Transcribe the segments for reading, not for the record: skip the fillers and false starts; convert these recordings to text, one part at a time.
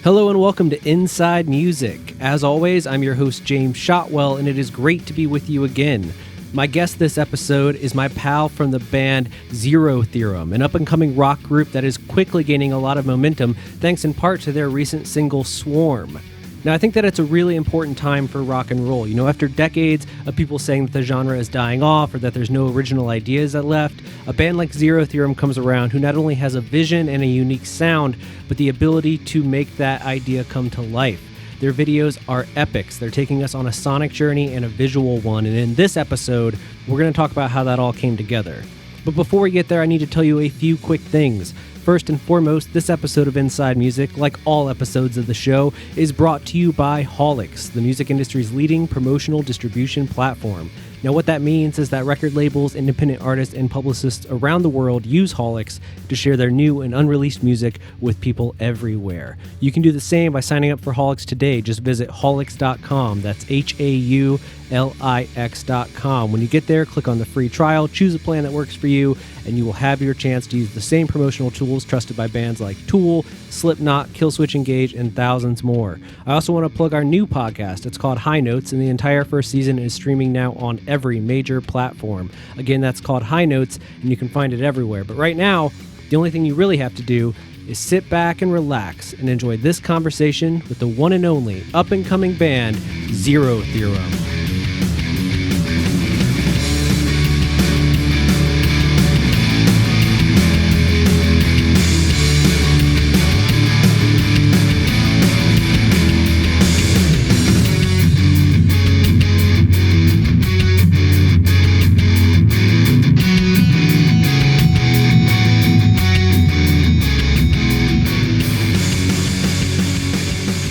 Hello and welcome to Inside Music. As always, I'm your host, James Shotwell, and it is great to be with you again. My guest this episode is my pal from the band Zero Theorem, an up-and-coming rock group that is quickly gaining a lot of momentum thanks in part to their recent single, Swarm. Now, I think that it's a really important time for rock and roll. You know, after decades of people saying that the genre is dying off or that there's no original ideas that left, a band like Zero Theorem comes around who not only has a vision and a unique sound, but the ability to make that idea come to life. Their videos are epics. They're taking us on a sonic journey and a visual one. And in this episode, we're going to talk about how that all came together. But before we get there, I need to tell you a few quick things. First and foremost, this episode of Inside Music, like all episodes of the show, is brought to you by Holix, the music industry's leading promotional distribution platform. Now, what that means is that record labels, independent artists, and publicists around the world use Holix to share their new and unreleased music with people everywhere. You can do the same by signing up for Holix today. Just visit holix.com. That's HAULIX.com. When you get there, click on the free trial, choose a plan that works for you, and you will have your chance to use the same promotional tools trusted by bands like Tool, Slipknot, Killswitch Engage, and thousands more. I also want to plug our new podcast. It's called High Notes, and the entire first season is streaming now on every major platform. Again, that's called High Notes, and you can find it everywhere. But right now, the only thing you really have to do is sit back and relax and enjoy this conversation with the one and only up-and-coming band, Zero Theorem.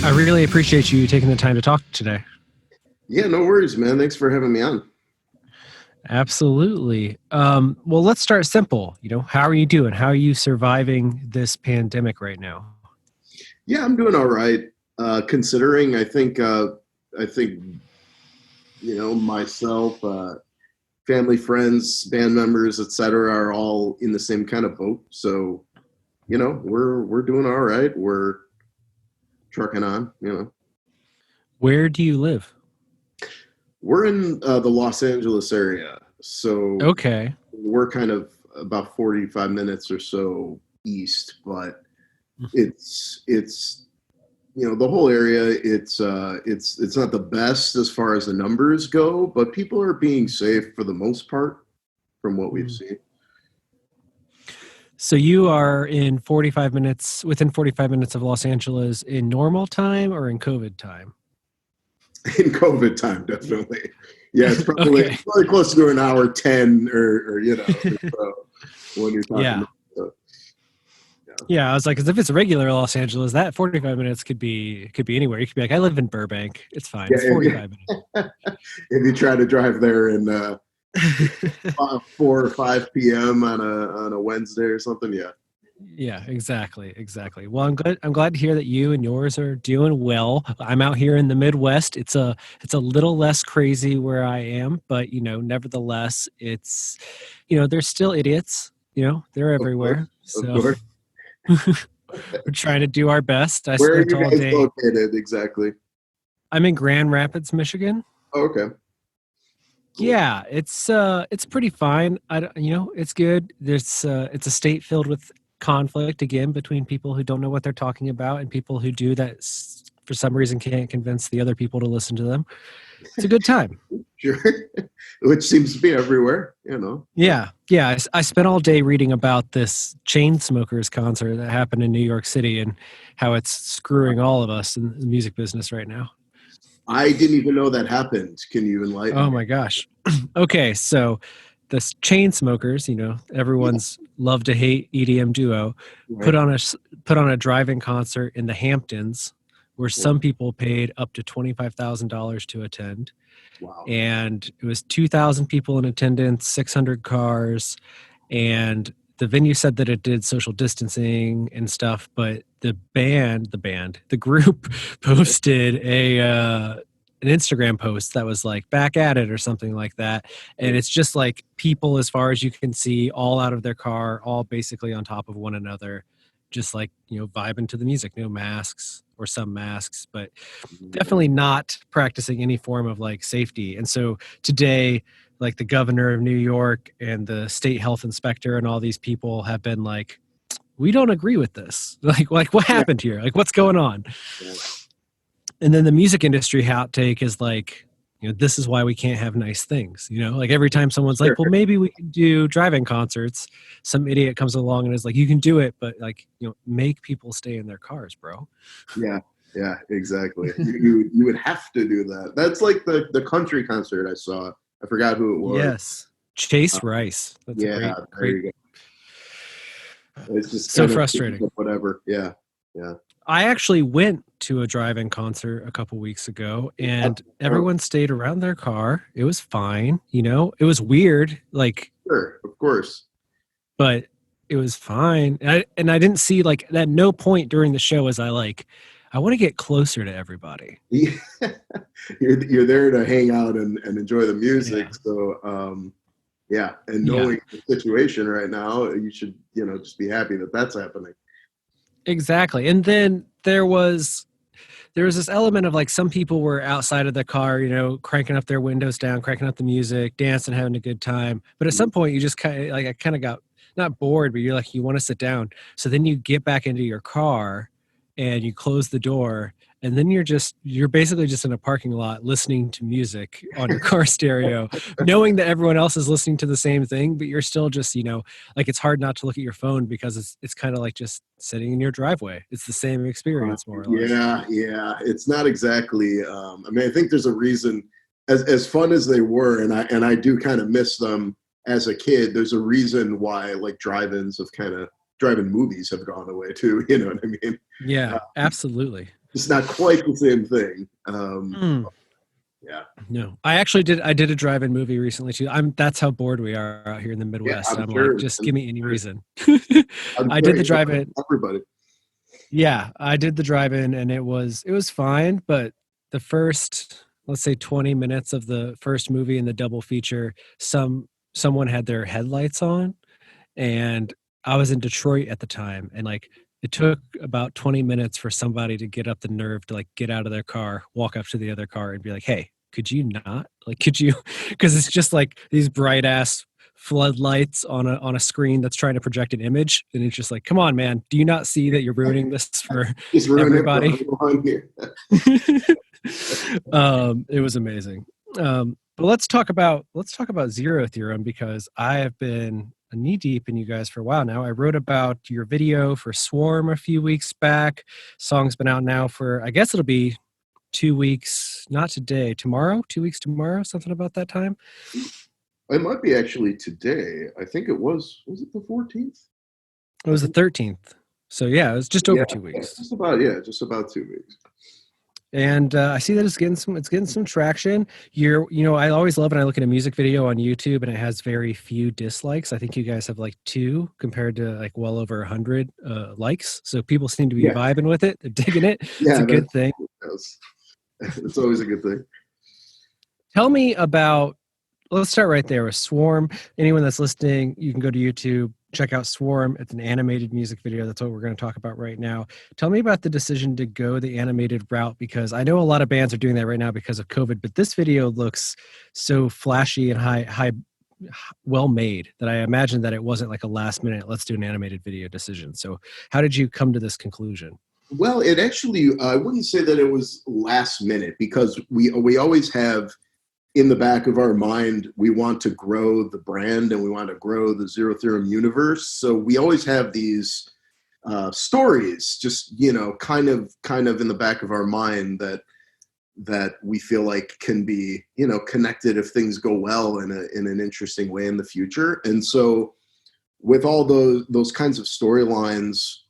I really appreciate you taking the time to talk today. Yeah, no worries, man. Thanks for having me on. Absolutely. Well, let's start simple. You know, how are you doing? How are you surviving this pandemic right now? Yeah, I'm doing all right. Considering, I think, myself, family, friends, band members, etc., are all in the same kind of boat. So, we're doing all right. We're trucking on. Where do you live? We're in the Los Angeles area. So okay, we're kind of about 45 minutes or so east, but it's the whole area. It's not the best as far as the numbers go, but people are being safe for the most part from what we've seen. So you are within 45 minutes of Los Angeles in normal time or in COVID time? In COVID time, definitely. Yeah, it's probably, okay. It's probably close to an hour 10 or when you're talking about. Yeah, I was like, because if it's regular Los Angeles, that 45 minutes could be anywhere. You could be like, I live in Burbank. It's fine. It's 45 minutes. If you try to drive there in 4 or 5 p.m. on a Wednesday or something, yeah, exactly. Well, I'm glad to hear that you and yours are doing well. I'm out here in the Midwest. It's a little less crazy where I am, but nevertheless, it's there's still idiots. They're everywhere. Of course. We're trying to do our best. Where are you guys located exactly? I'm in Grand Rapids, Michigan. Oh, okay. Cool. Yeah, it's pretty fine. It's good. It's a state filled with conflict again between people who don't know what they're talking about and people who do that for some reason can't convince the other people to listen to them. It's a good time. Sure. Which seems to be everywhere, Yeah. I spent all day reading about this Chainsmokers concert that happened in New York City and how it's screwing all of us in the music business right now. I didn't even know that happened. Can you enlighten me? Oh my gosh. Okay, so the Chainsmokers, everyone's love to hate EDM duo, right, put on a drive-in concert in the Hamptons where some people paid up to $25,000 to attend. Wow. And it was 2,000 people in attendance, 600 cars, and the venue said that it did social distancing and stuff, but the group posted an Instagram post that was like back at it or something like that. And it's just like people, as far as you can see, all out of their car, all basically on top of one another, just like, vibing to the music, no masks or some masks, but definitely not practicing any form of like safety. And so today, like the governor of New York and the state health inspector and all these people have been like, we don't agree with this. Like what Yeah. happened here? Like what's going on? Yeah. And then the music industry hot take is like, this is why we can't have nice things. Like every time someone's Sure. like, well, maybe we can do drive-in concerts, some idiot comes along and is like, you can do it, but like, make people stay in their cars, bro. Yeah. Yeah, exactly. You would have to do that. That's like the country concert I saw. I forgot who it was. Yes. Chase Rice. That's Yeah, a there great. you go. It's just So kind of frustrating. whatever. Yeah. Yeah. I actually went to a drive-in concert a couple weeks ago and everyone stayed around their car. It was fine. It was weird, like, Sure, of course. but it was fine. And I didn't see like at no point during the show was I like, I want to get closer to everybody. Yeah. You're there to hang out and enjoy the music. Yeah. So, yeah. And knowing the situation right now, you should, just be happy that that's happening. Exactly. And then there was this element of like some people were outside of the car, cranking up their windows down, cranking up the music, dancing, having a good time. But at some point you just kind of like, I kind of got not bored, but you're like, you want to sit down. So then you get back into your car and you close the door. And then you're basically just in a parking lot listening to music on your car stereo, knowing that everyone else is listening to the same thing, but you're still just, like it's hard not to look at your phone because it's kind of like just sitting in your driveway. It's the same experience, more or less. Yeah. It's not exactly. I think there's a reason. As fun as they were, and I do kind of miss them as a kid. There's a reason why like drive-in movies have gone away too. You know what I mean? Yeah, absolutely. It's not quite the same thing. Yeah. No, I did a drive-in movie recently too. That's how bored we are out here in the Midwest. Yeah, I'm sure. like, just give me any reason. I did the drive-in. Everybody. Yeah, I did the drive-in and it was fine, but the first, let's say 20 minutes of the first movie in the double feature, someone had their headlights on, and I was in Detroit at the time, and like it took about 20 minutes for somebody to get up the nerve to like get out of their car, walk up to the other car and be like, hey, could you not? Like, could you? Because it's just like these bright ass floodlights on a screen that's trying to project an image, and it's just like, come on, man, do you not see that you're ruining this for everybody? It was amazing. But let's talk about Zero Theorem, because I have been knee deep in you guys for a while now. I wrote about your video for Swarm a few weeks back. Song's been out now for, I guess it'll be 2 weeks, not today, tomorrow, 2 weeks tomorrow, something about that time. It might be actually today. I think it was it the 14th? It was the 13th. So yeah, it was just over 2 weeks. Just about 2 weeks. And I see that it's getting some traction. I always love when I look at a music video on YouTube and it has very few dislikes. I think you guys have like 2 compared to like well over 100 likes. So people seem to be vibing with it. They're digging it. It's a good thing. It's always a good thing. Tell me about, let's start right there with Swarm. Anyone that's listening, you can go to YouTube, check out Swarm. It's an animated music video. That's what we're going to talk about right now. Tell me about the decision to go the animated route, because I know a lot of bands are doing that right now because of COVID, but this video looks so flashy and high well made that I imagine that it wasn't like a last minute, let's do an animated video decision. So how did you come to this conclusion? Well, it actually, I wouldn't say that it was last minute, because we always have in the back of our mind, we want to grow the brand and we want to grow the Zero Theorem universe. So we always have these stories, just, kind of in the back of our mind that we feel like can be, connected if things go well in an interesting way in the future. And so with all those kinds of storylines,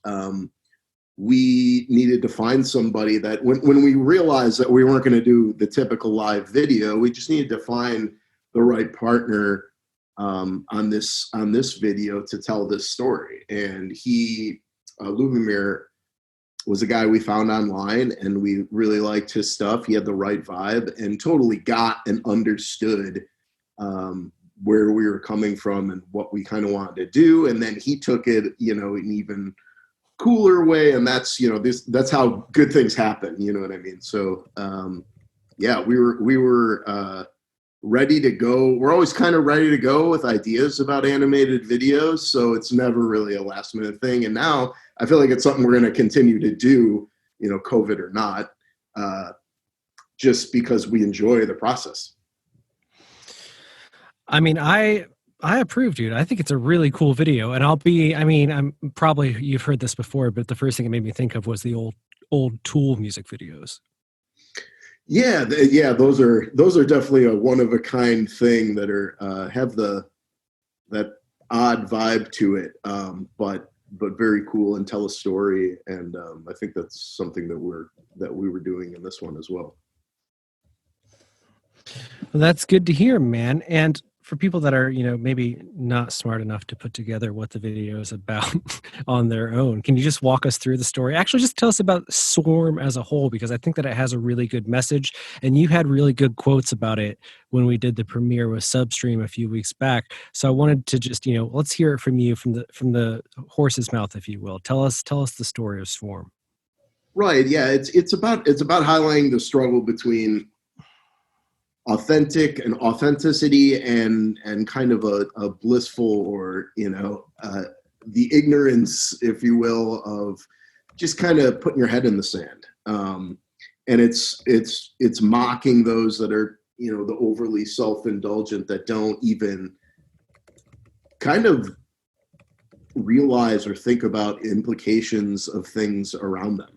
we needed to find somebody that when we realized that we weren't going to do the typical live video, we just needed to find the right partner on this video to tell this story. And Lubomir was a guy we found online, and we really liked his stuff. He had the right vibe and totally got and understood where we were coming from and what we kind of wanted to do. And then he took it, an even cooler way, and that's that's how good things happen. You know what I mean? So yeah, we were ready to go. We're always kind of ready to go with ideas about animated videos, so it's never really a last minute thing. And now I feel like it's something we're going to continue to do, COVID or not, just because we enjoy the process. I mean, I approve, dude. I think it's a really cool video, and I'm probably, you've heard this before, but the first thing it made me think of was the old Tool music videos. Yeah, yeah, those are definitely a one of a kind thing that are have that odd vibe to it, but very cool and tell a story, and I think that's something that we were doing in this one as well. Well, that's good to hear, man. And for people that are, maybe not smart enough to put together what the video is about on their own, can you just walk us through the story? Actually, just tell us about Swarm as a whole, because I think that it has a really good message. And you had really good quotes about it when we did the premiere with Substream a few weeks back. So I wanted to just, let's hear it from you, from the horse's mouth, if you will. Tell us the story of Swarm. Right. Yeah. It's about highlighting the struggle between authenticity and kind of a blissful, or the ignorance, if you will, of just kind of putting your head in the sand. And it's mocking those that are, the overly self-indulgent, that don't even kind of realize or think about implications of things around them.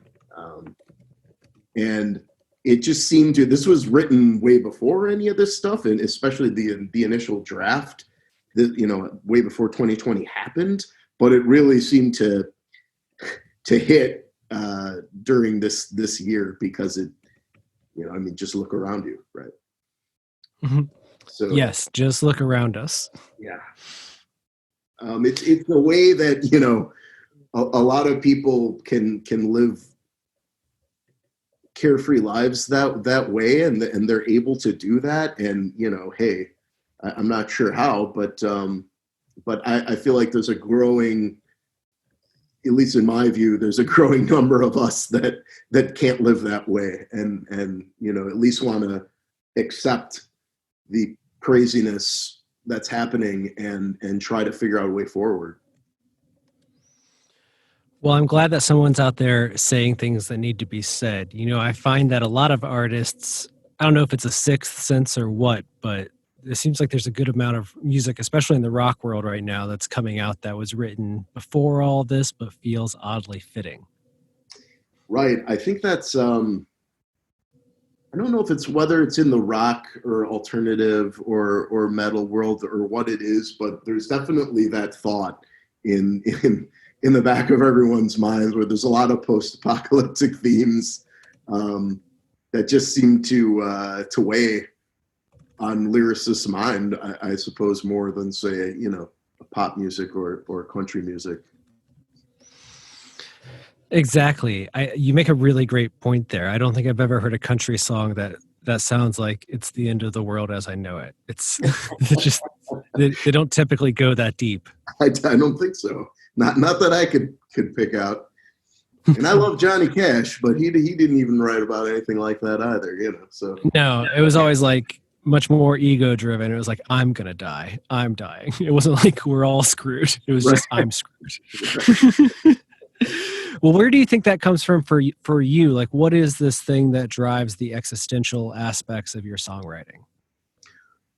And it just seemed to, this was written way before any of this stuff, and especially the initial draft, way before 2020 happened, but it really seemed to hit during this year, because it, just look around you, right? Mm-hmm. So yes, just look around us. Yeah. It's the way that, a lot of people can live carefree lives that way, and they're able to do that. And hey, I'm not sure how, but I feel like there's a growing, at least in my view, there's a growing number of us that can't live that way, and at least want to accept the craziness that's happening and try to figure out a way forward. Well, I'm glad that someone's out there saying things that need to be said. I find that a lot of artists, I don't know if it's a sixth sense or what, but it seems like there's a good amount of music, especially in the rock world right now, that's coming out that was written before all this, but feels oddly fitting. Right. I think that's, I don't know if it's whether it's in the rock or alternative or metal world or what it is, but there's definitely that thought in the back of everyone's minds, where there's a lot of post-apocalyptic themes that just seem to weigh on lyricists' mind, I suppose, more than, say, pop music or country music. Exactly. You make a really great point there. I don't think I've ever heard a country song that sounds like it's the end of the world as I know it. It's just, they don't typically go that deep. I don't think so. Not that I could pick out. And I love Johnny Cash, but he didn't even write about anything like that either, So no, it was always like much more ego driven. It was like, I'm gonna die. I'm dying. It wasn't like we're all screwed. It was just I'm screwed. Well, where do you think that comes from for you? Like, what is this thing that drives the existential aspects of your songwriting?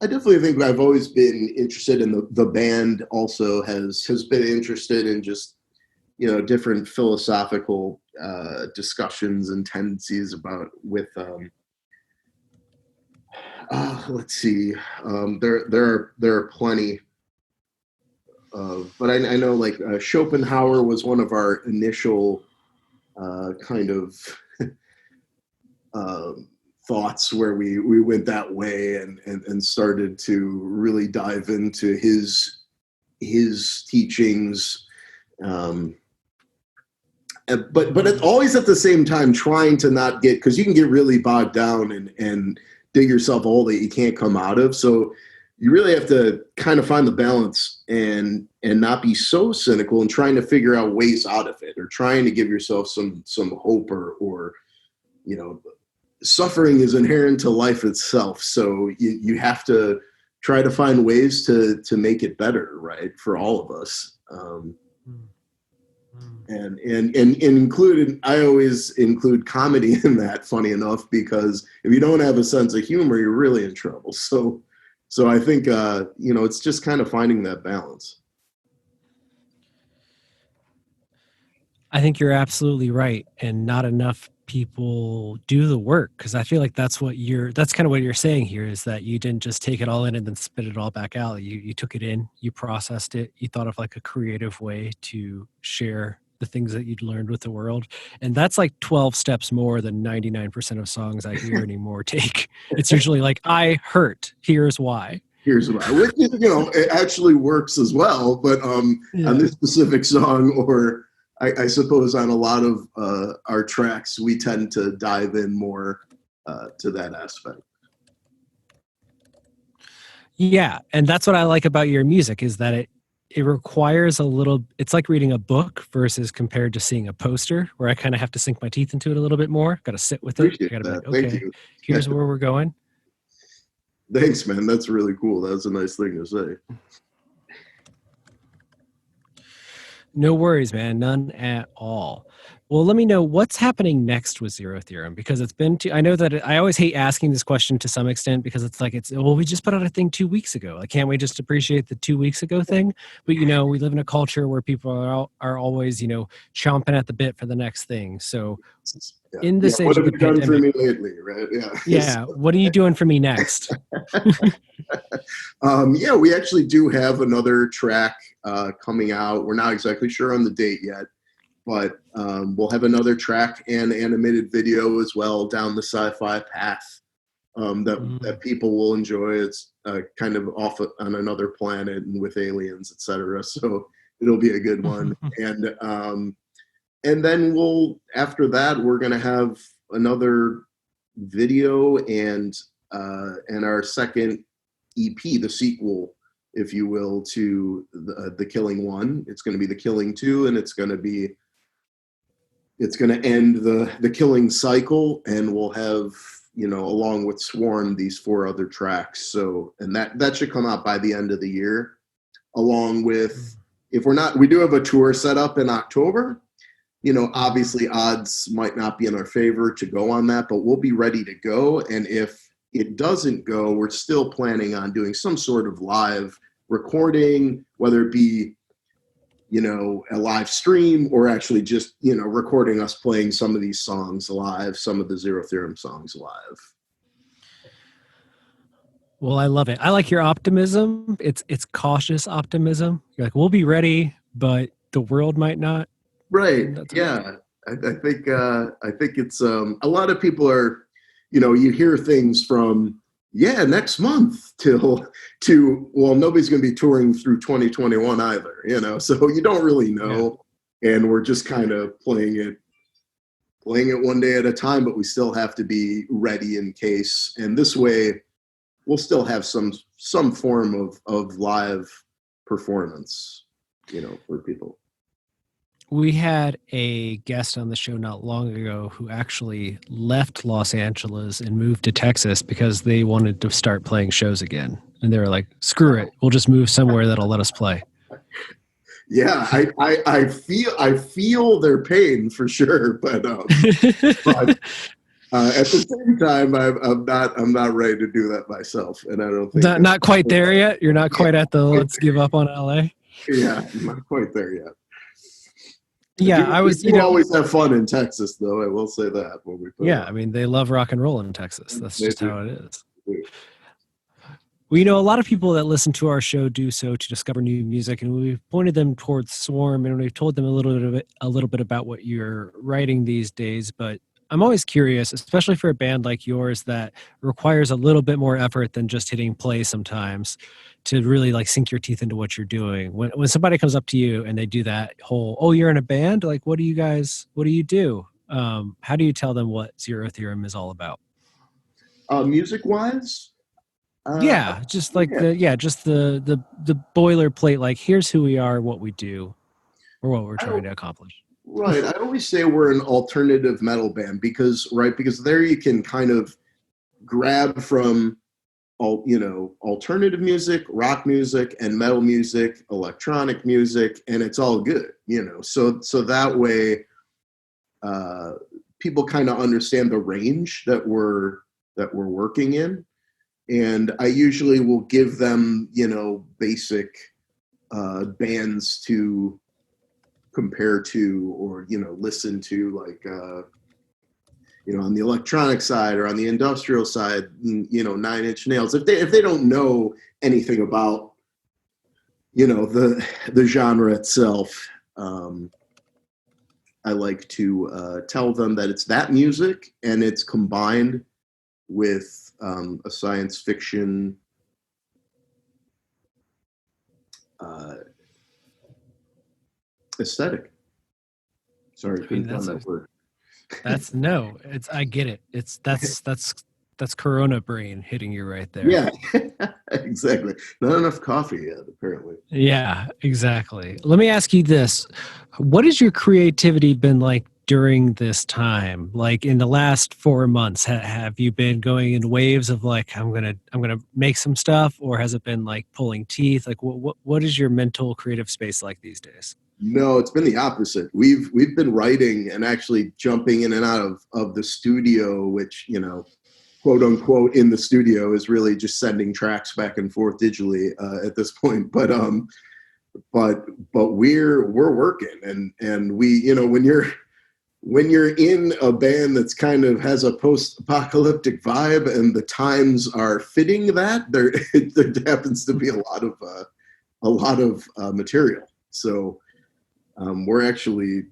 I definitely think I've always been interested in the band. Also has been interested in just different philosophical discussions and tendencies with let's see, there are plenty of, but I know, like, Schopenhauer was one of our initial kind of thoughts, where we went that way and started to really dive into his teachings, but it's always at the same time trying to not get, because you can get really bogged down and dig yourself a hole that you can't come out of. So you really have to kind of find the balance and not be so cynical and trying to figure out ways out of it, or trying to give yourself some hope, or you know, suffering is inherent to life itself. So you have to try to find ways to make it better, right, for all of us. And included, I always include comedy in that, funny enough, because if you don't have a sense of humor, you're really in trouble. So I think, it's just kind of finding that balance. I think you're absolutely right. And not enough people do the work, because I feel like that's kind of what you're saying here, is that you didn't just take it all in and then spit it all back out. You took it in, you processed it, you thought of like a creative way to share the things that you'd learned with the world. And that's like 12 steps more than 99% of songs I hear anymore take. It's usually like, I hurt, here's why. Which, it actually works as well. But on this specific song, or I suppose on a lot of our tracks, we tend to dive in more to that aspect. Yeah, and that's what I like about your music, is that it requires it's like reading a book versus compared to seeing a poster, where I kind of have to sink my teeth into it a little bit more. Got to sit with it. Appreciate Got to be like, that. okay, here's where we're going. Thanks, man. That's really cool. That's a nice thing to say. No worries, man. None at all. Well, let me know what's happening next with Zero Theorem, because I know that I always hate asking this question to some extent, because it's like, we just put out a thing 2 weeks ago. Like, can't we just appreciate the 2 weeks ago thing? But, we live in a culture where people are always, chomping at the bit for the next thing. So in this age what of have the you done for pandemic, me lately, right? Yeah. What are you doing for me next? We actually do have another track coming out. We're not exactly sure on the date yet, but we'll have another track and animated video as well down the sci-fi path that people will enjoy. It's kind of off on another planet and with aliens, etc. So it'll be a good one. And then after that, we're going to have another video and our second EP, the sequel, if you will, to the Killing 1. It's going to be the Killing 2, and it's going to end the Killing cycle, and we'll have, along with Sworn, these 4 other tracks. So, and that should come out by the end of the year, along with, we do have a tour set up in October. Obviously odds might not be in our favor to go on that, but we'll be ready to go. And if it doesn't go, we're still planning on doing some sort of live recording, whether it be, a live stream, or actually just, recording us playing some of these songs live, some of the Zero Theorem songs live. Well, I love it. I like your optimism. It's cautious optimism. You're like, we'll be ready, but the world might not. Right. Yeah. I think it's a lot of people are, you hear things from next month to well, nobody's going to be touring through 2021 either, so you don't really know. And we're just kind of playing it one day at a time, but we still have to be ready in case. And this way we'll still have some form of live performance, for people. We had a guest on the show not long ago who actually left Los Angeles and moved to Texas because they wanted to start playing shows again. And they were like, screw it. We'll just move somewhere that'll let us play. Yeah, I feel their pain for sure. But at the same time, I'm not ready to do that myself. And I don't think not quite there yet. You're not quite at the let's give up on LA. Yeah, not quite there yet. Yeah, we always have fun in Texas, though. I will say that when we play. Yeah, I mean, they love rock and roll in Texas. That's just how it is. Well, a lot of people that listen to our show do so to discover new music, and we've pointed them towards Swarm, and we've told them a little bit about what you're writing these days. But I'm always curious, especially for a band like yours that requires a little bit more effort than just hitting play sometimes, to really like sink your teeth into what you're doing. When somebody comes up to you and they do that whole, oh, you're in a band? Like, what do you do? How do you tell them what Zero Theorem is all about? Music-wise, Yeah, just like the boilerplate, like here's who we are, what we do, or what we're trying to accomplish. Right. I always say we're an alternative metal band because there you can kind of grab from alternative music, rock music, and metal music, electronic music, and it's all good, So that way, people kind of understand the range that we're working in, and I usually will give them, basic bands to compare to, or listen to, like on the electronic side or on the industrial side, Nine Inch Nails. If they don't know anything about the genre itself, I like to tell them that it's that music and it's combined with a science fiction aesthetic. Sorry, couldn't find that word. I get it. That's Corona brain hitting you right there. Yeah, exactly. Not enough coffee yet, apparently. Yeah, exactly. Let me ask you this. What has your creativity been like during this time? Like in the last 4 months, have you been going in waves of like, I'm going to make some stuff, or has it been like pulling teeth? Like what is your mental creative space like these days? No, it's been the opposite. We've been writing and actually jumping in and out of the studio, which, quote unquote, in the studio is really just sending tracks back and forth digitally at this point. But we're working, and we, when you're in a band that's kind of has a post-apocalyptic vibe and the times are fitting that, there happens to be a lot of material. So we're actually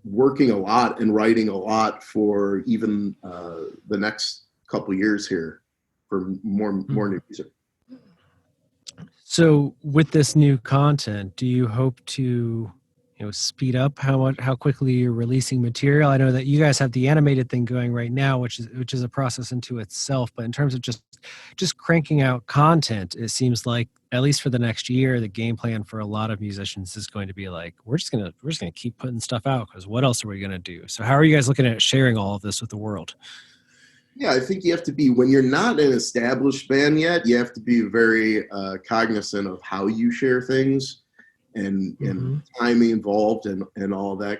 working a lot and writing a lot for even the next couple years here for more new music. So with this new content, do you hope to speed up how quickly you're releasing material? I know that you guys have the animated thing going right now, which is a process into itself, but in terms of just cranking out content, it seems like at least for the next year, the game plan for a lot of musicians is going to be like, we're just gonna keep putting stuff out, because what else are we gonna do? So how are you guys looking at sharing all of this with the world? Yeah, I think you have to be, when you're not an established band yet, you have to be very cognizant of how you share things and timing involved and all that.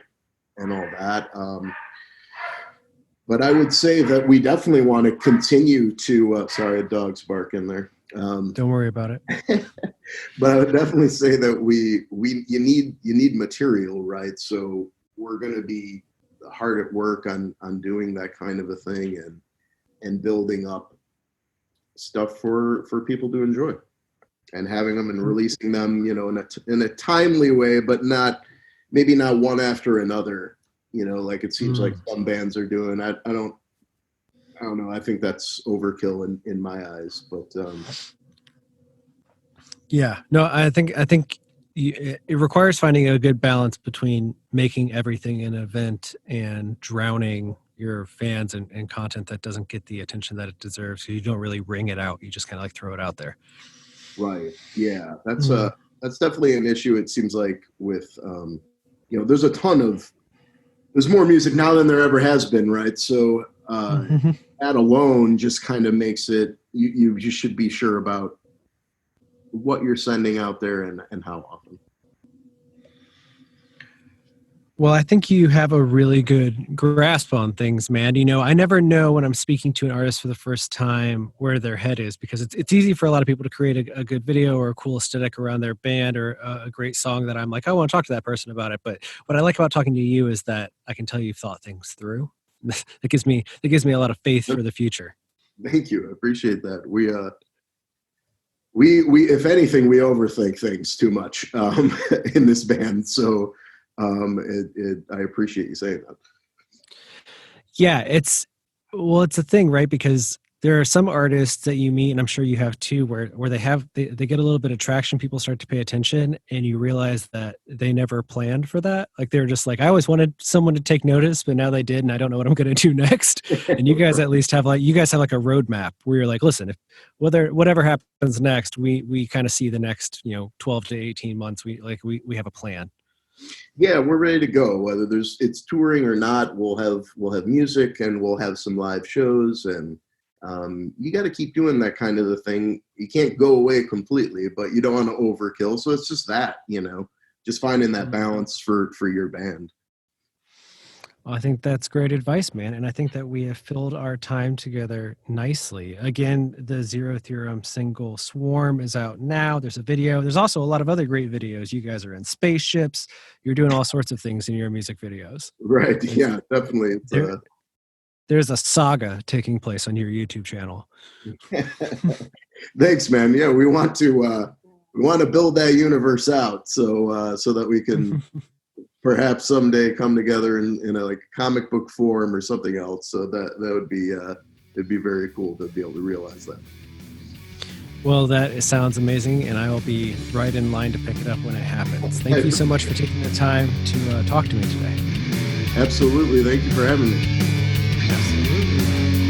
But I would say that we definitely want to continue to, sorry, a dog's barking there. Don't worry about it. But I would definitely say that you need material, right? So we're going to be hard at work on doing that kind of a thing and building up stuff for people to enjoy, and having them and releasing them, in a timely way, but maybe not one after another, like it seems like some bands are doing. I don't know. I think that's overkill in my eyes, but yeah, no, I think it requires finding a good balance between making everything an event and drowning your fans and content that doesn't get the attention that it deserves. So you don't really wring it out. You just kind of like throw it out there. Right. Yeah. That's definitely an issue. It seems like with, there's more music now than there ever has been. Right. So that alone just kind of makes it, you should be sure about what you're sending out there and how often. Well, I think you have a really good grasp on things, man. I never know when I'm speaking to an artist for the first time where their head is, because it's easy for a lot of people to create a good video or a cool aesthetic around their band or a great song that I'm like, I want to talk to that person about it. But what I like about talking to you is that I can tell you've thought things through. That gives me a lot of faith for the future. Thank you. I appreciate that. We if anything, we overthink things too much in this band. So I appreciate you saying that. Yeah, it's a thing, right? Because There are some artists that you meet, and I'm sure you have too, where they get a little bit of traction, people start to pay attention, and you realize that they never planned for that. Like they're just like, I always wanted someone to take notice, but now they did, and I don't know what I'm going to do next. And you guys at least have like a roadmap where you're like, listen, if whatever happens next, we kind of see the next 12 to 18 months. We have a plan. Yeah, we're ready to go. Whether it's touring or not, we'll have music and we'll have some live shows, and you got to keep doing that kind of the thing. You can't go away completely, but you don't want to overkill. So it's just that, just finding that balance for your band. Well, I think that's great advice, man. And I think that we have filled our time together nicely. Again, the Zero Theorem single Swarm is out now. There's a video. There's also a lot of other great videos. You guys are in spaceships. You're doing all sorts of things in your music videos. Right. Yeah, definitely. There's a saga taking place on your YouTube channel. Thanks, man. Yeah, we want to build that universe out so that we can perhaps someday come together in a like comic book form or something else. So that would be it'd be very cool to be able to realize that. Well, that sounds amazing, and I will be right in line to pick it up when it happens. Thank you so much for taking the time to talk to me today. Absolutely. Thank you for having me. Absolutely.